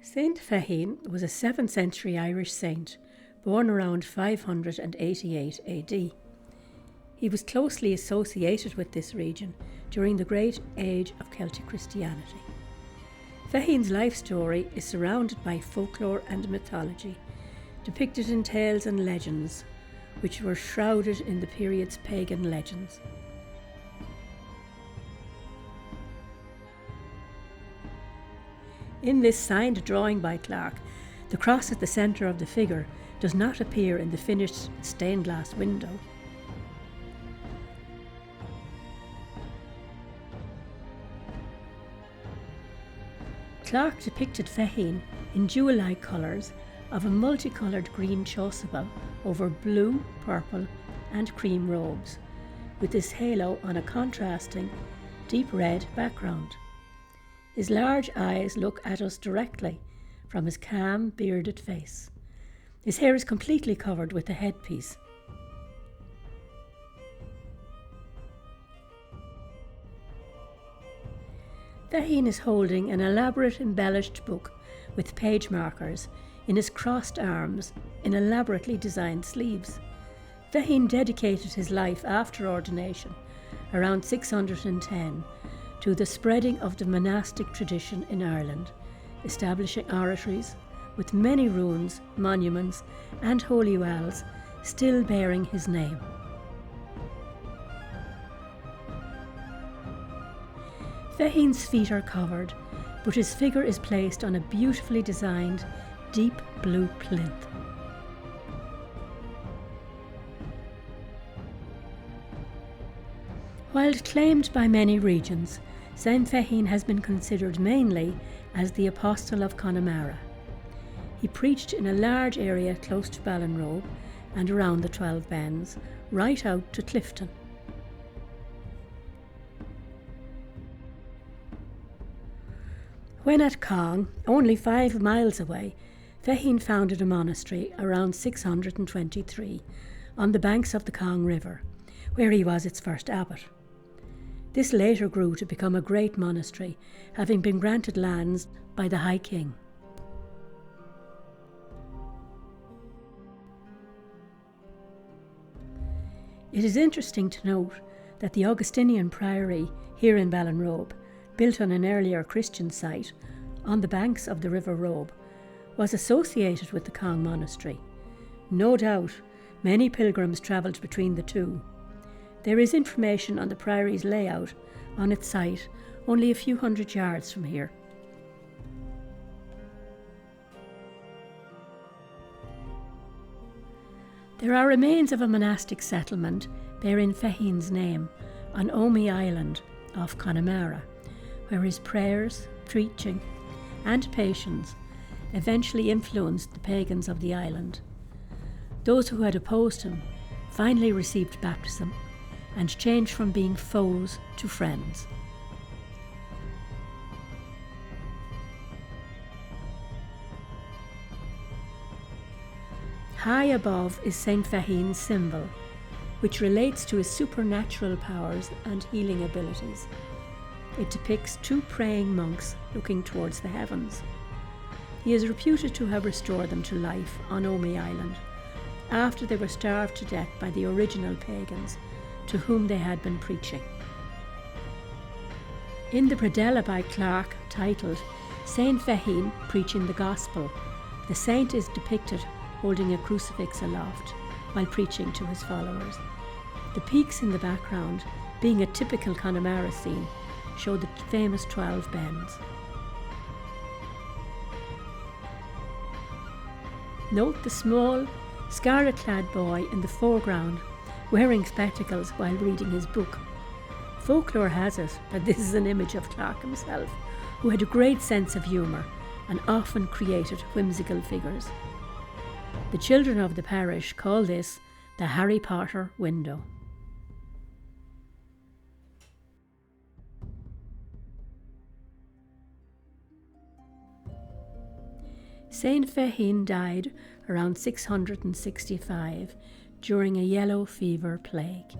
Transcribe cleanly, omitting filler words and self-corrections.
Saint Fechin was a 7th century Irish saint, born around 588 AD. He was closely associated with this region during the Great Age of Celtic Christianity. Fechin's life story is surrounded by folklore and mythology, depicted in tales and legends, which were shrouded in the period's pagan legends. In this signed drawing by Clarke, the cross at the centre of the figure does not appear in the finished stained glass window. Clarke depicted Fechin in jewel-like colours of a multicoloured green chasuble over blue, purple and cream robes, with this halo on a contrasting deep red background. His large eyes look at us directly from his calm, bearded face. His hair is completely covered with a headpiece. Fechin is holding an elaborate embellished book with page markers in his crossed arms in elaborately designed sleeves. Fechin dedicated his life after ordination, around 610, to the spreading of the monastic tradition in Ireland, establishing oratories with many ruins, monuments and holy wells still bearing his name. Fechin's feet are covered, but his figure is placed on a beautifully designed deep blue plinth. While claimed by many regions, Saint Fechin has been considered mainly as the Apostle of Connemara. He preached in a large area close to Ballinrobe and around the 12 Bends, right out to Clifton. When at Cong, only 5 miles away, Fechin founded a monastery around 623 on the banks of the Cong River, where he was its first abbot. This later grew to become a great monastery, having been granted lands by the High King. It is interesting to note that the Augustinian priory here in Ballinrobe, built on an earlier Christian site on the banks of the River Robe, was associated with the Cong monastery. No doubt, many pilgrims travelled between the two. There is information on the priory's layout on its site, only a few hundred yards from here. There are remains of a monastic settlement bearing Fechin's name on Omey Island off Connemara, where his prayers, preaching and patience eventually influenced the pagans of the island. Those who had opposed him finally received baptism and changed from being foes to friends. High above is Saint Fechin's symbol, which relates to his supernatural powers and healing abilities. It depicts 2 praying monks looking towards the heavens. He is reputed to have restored them to life on Omey Island after they were starved to death by the original pagans to whom they had been preaching. In the predella by Clarke titled Saint Fechin Preaching the Gospel, the saint is depicted holding a crucifix aloft while preaching to his followers. The peaks in the background, being a typical Connemara scene, show the famous 12 Bends. Note the small, scarlet-clad boy in the foreground wearing spectacles while reading his book. Folklore has it that this is an image of Clarke himself, who had a great sense of humour and often created whimsical figures. The children of the parish call this the Harry Potter window. Saint Fechin died around 665 during a yellow fever plague.